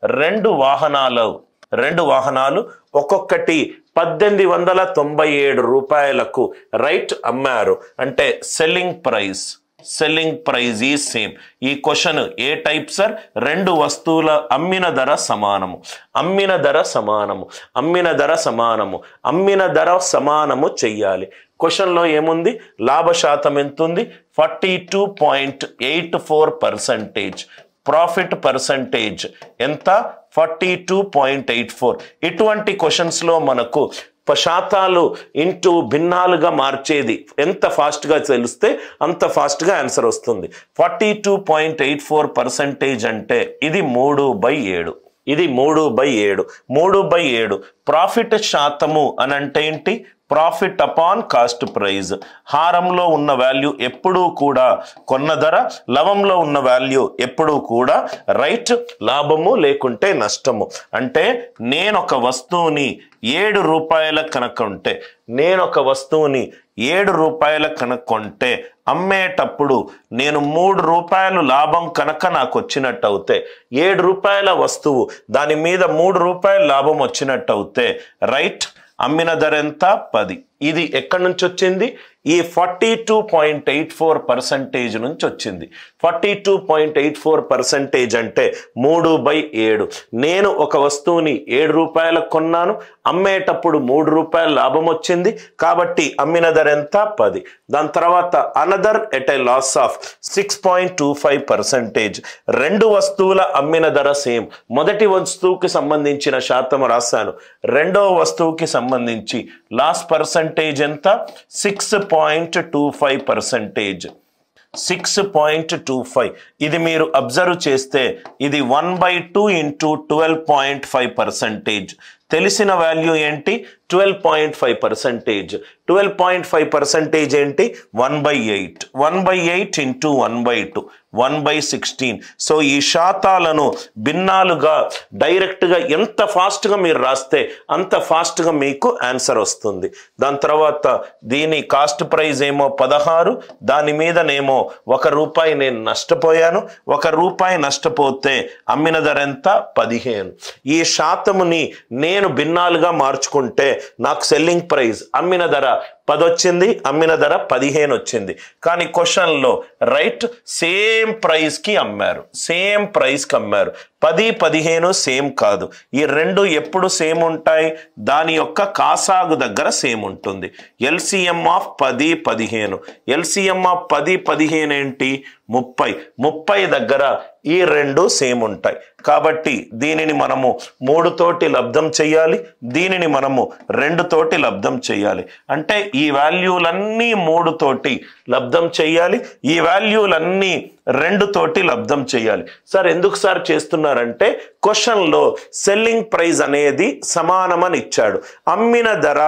రెండు వాహనాలు ఒక్కొక్కటి 1897 రూపాయలకు రైట్ అమ్మారు అంటే సెల్లింగ్ ప్రైస్ ఈ సేమ్. ఈ క్వశ్చన్ ఏ టైప్ సార్? రెండు వస్తువుల అమ్మిన ధర సమానము చెయ్యాలి. క్వశ్చన్లో ఏముంది? లాభ శాతం ఎంత ఉంది? 42.84%. ప్రాఫిట్ పర్సంటేజ్ ఎంత? 42.84. ఇటువంటి క్వశ్చన్స్లో మనకు శాతాలు ఇంటూ భిన్నాలుగా మార్చేది ఎంత ఫాస్ట్గా తెలిస్తే అంత ఫాస్ట్గా ఆన్సర్ వస్తుంది. 42.84% అంటే ఇది 3/7. 3/7. ప్రాఫిట్ శాతము అని అంటే ఏంటి? Profit upon cost price. హారంలో ఉన్న వాల్యూ ఎప్పుడూ కూడా కొన్న ధర, లవంలో ఉన్న వాల్యూ ఎప్పుడూ కూడా రైట్ లాభము లేకుంటే నష్టము. అంటే నేను ఒక వస్తువుని 7 రూపాయల కనుక్కుంటే అమ్మేటప్పుడు నేను 3 రూపాయలు లాభం కనుక నాకు వచ్చినట్టు అవుతే, 7 రూపాయల వస్తువు దాని మీద 3 రూపాయల లాభం వచ్చినట్టు అవుతే రైట్ అమ్మిన ధర ఎంత? 10. ఇది ఎక్కడి నుంచి వచ్చింది? ఈ 42.84% నుంచి వచ్చింది. 42.84% అంటే 3/7. నేను ఒక వస్తువుని 7 రూపాయలకు కొన్నాను, అమ్మేటప్పుడు 3 రూపాయల లాభం వచ్చింది కాబట్టి అమ్మిన ధర ఎంత? 10. దాని తర్వాత another at a loss of 6.25%. రెండు వస్తువుల అమ్మిన ధర సేమ్. మొదటి వస్తువుకి సంబంధించిన శాతం రాశాను, రెండవ వస్తువుకి సంబంధించి లాస్ పర్సంటేజ్ ఎంత? 6.25%. 6.25. ఇది మీరు అబ్జర్వ్ చేస్తే ఇది 1/2 ఇంటూ 12.5%. తెలిసిన వాల్యూ ఏంటి? 12.5%. 12.5% ఏంటి? 1/8. 1/8 ఇంటూ 1/2 1/16. సో ఈ శాతాలను భిన్నాలుగా డైరెక్ట్గా ఎంత ఫాస్ట్గా మీరు రాస్తే అంత ఫాస్ట్గా మీకు ఆన్సర్ వస్తుంది. దాని తర్వాత దీని కాస్ట్ ప్రైస్ ఏమో 16, దాని మీదనేమో 1 రూపాయి నేను నష్టపోయాను. 1 రూపాయి నష్టపోతే అమ్మిన ధర ఎంత? 15. ఈ శాతముని నేను భిన్నాలుగా మార్చుకుంటే నాకు సెల్లింగ్ ప్రైస్ అమ్మిన ధర 10 వచ్చింది, అమ్మిన ధర 15 వచ్చింది. కానీ క్వశ్చన్లో రైట్ సేమ్ ప్రైస్కి అమ్మారు. 10, 15 సేమ్ కాదు. ఈ రెండు ఎప్పుడు సేమ్ ఉంటాయి? దాని యొక్క కాసాగు దగ్గర సేమ్ ఉంటుంది. LCM of 10, 15. ఎల్సిఎం ఆఫ్ 10, 15 ఏంటి? 30. 30 దగ్గర ఈ రెండు సేమ్ ఉంటాయి కాబట్టి దీనిని మనము 3 తోటి లబ్ధం చేయాలి, దీనిని మనము 2 తోటి లబ్ధం చేయాలి. అంటే ఈ వాల్యూలన్నీ 3 తోటి లబ్ధం చేయాలి, ఈ వాల్యూలన్నీ 2 తోటి లబ్ధం చేయాలి. సార్ ఎందుకు సార్ చేస్తున్నారంటే క్వశ్చన్లో సెల్లింగ్ ప్రైస్ అనేది సమానం అని ఇచ్చాడు, అమ్మిన ధర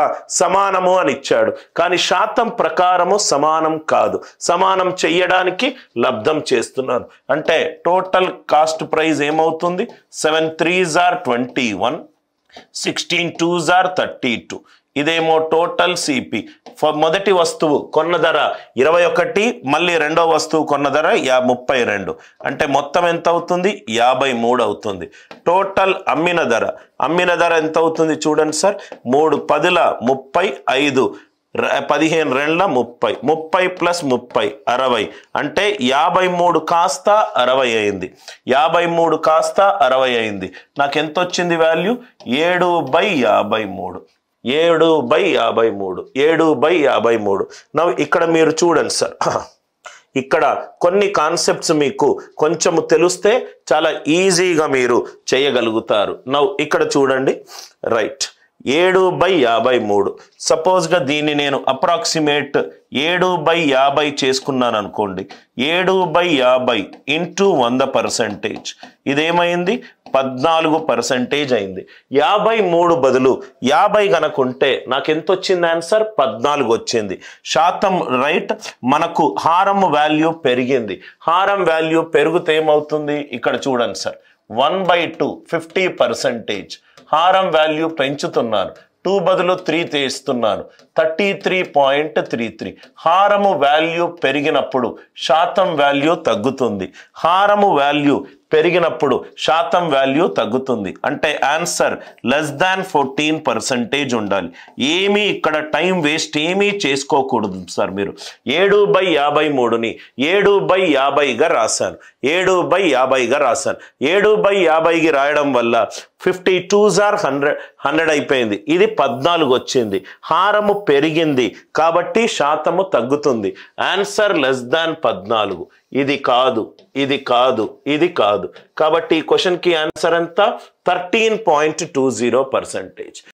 సమానము అని ఇచ్చాడు, కానీ శాతం ప్రకారము సమానం కాదు. సమానం చెయ్యడానికి లబ్ధం చేస్తున్నాను. అంటే టోటల్ కాస్ట్ ప్రైస్ ఏమవుతుంది? 7 3s are 21, 16 2s are 32. ఇదేమో టోటల్ సిపి. మొదటి వస్తువు కొన్న ధర 21, మళ్ళీ రెండో వస్తువు కొన్న ధర 32. అంటే మొత్తం ఎంత అవుతుంది? 53 అవుతుంది. టోటల్ అమ్మిన ధర ఎంత అవుతుంది చూడండి సార్. 3 10ల 35, 15 2ల 30, 30 + 30 60. అంటే 53 కాస్త 60 అయింది. 53 కాస్త 60 అయింది. నాకు ఎంత వచ్చింది వాల్యూ? 7/53. 7/53. ఇక్కడ మీరు చూడండి సార్, ఇక్కడ కొన్ని కాన్సెప్ట్స్ మీకు కొంచెము తెలిస్తే చాలా ఈజీగా మీరు చేయగలుగుతారు. ఇక్కడ చూడండి రైట్ 7/53. సపోజ్గా దీన్ని నేను అప్రాక్సిమేట్ 7/50 చేసుకున్నాను అనుకోండి. 7/50 ఇంటూ 100%. ఇదేమైంది? 14% అయింది. 53 బదులు 50 కనుకుంటే నాకు ఎంత వచ్చింది ఆన్సర్? 14 వచ్చింది. శాతం రైట్. మనకు హారం వాల్యూ పెరిగింది. హారం వాల్యూ పెరిగితే ఏమవుతుంది? ఇక్కడ చూడండి సార్, 1/2 50%. హారం వాల్యూ పెంచుతున్నాను, 2 బదులు 3 తీస్తున్నాను, 33.33. హారము వాల్యూ పెరిగినప్పుడు శాతం వాల్యూ తగ్గుతుంది. హారము వాల్యూ పెరిగినప్పుడు శాతం వాల్యూ తగ్గుతుంది. అంటే ఆన్సర్ లెస్ దాన్ 14% ఉండాలి. ఏమీ ఇక్కడ టైం వేస్ట్ ఏమీ చేసుకోకూడదు సార్. మీరు 7/53ని 7/50గా రాశాను. 7/50గా రాశాను. 7/50కి రాయడం వల్ల 52s are 100 అయిపోయింది. ఇది 14 వచ్చింది. హారము పెరిగింది కాబట్టి శాతము తగ్గుతుంది. Answer less than 14. ఇది కాదు, ఇది కాదు, ఇది కాదు. కాబట్టి ఈ క్వశ్చన్కి ఆన్సర్ ఎంత? 13.20%.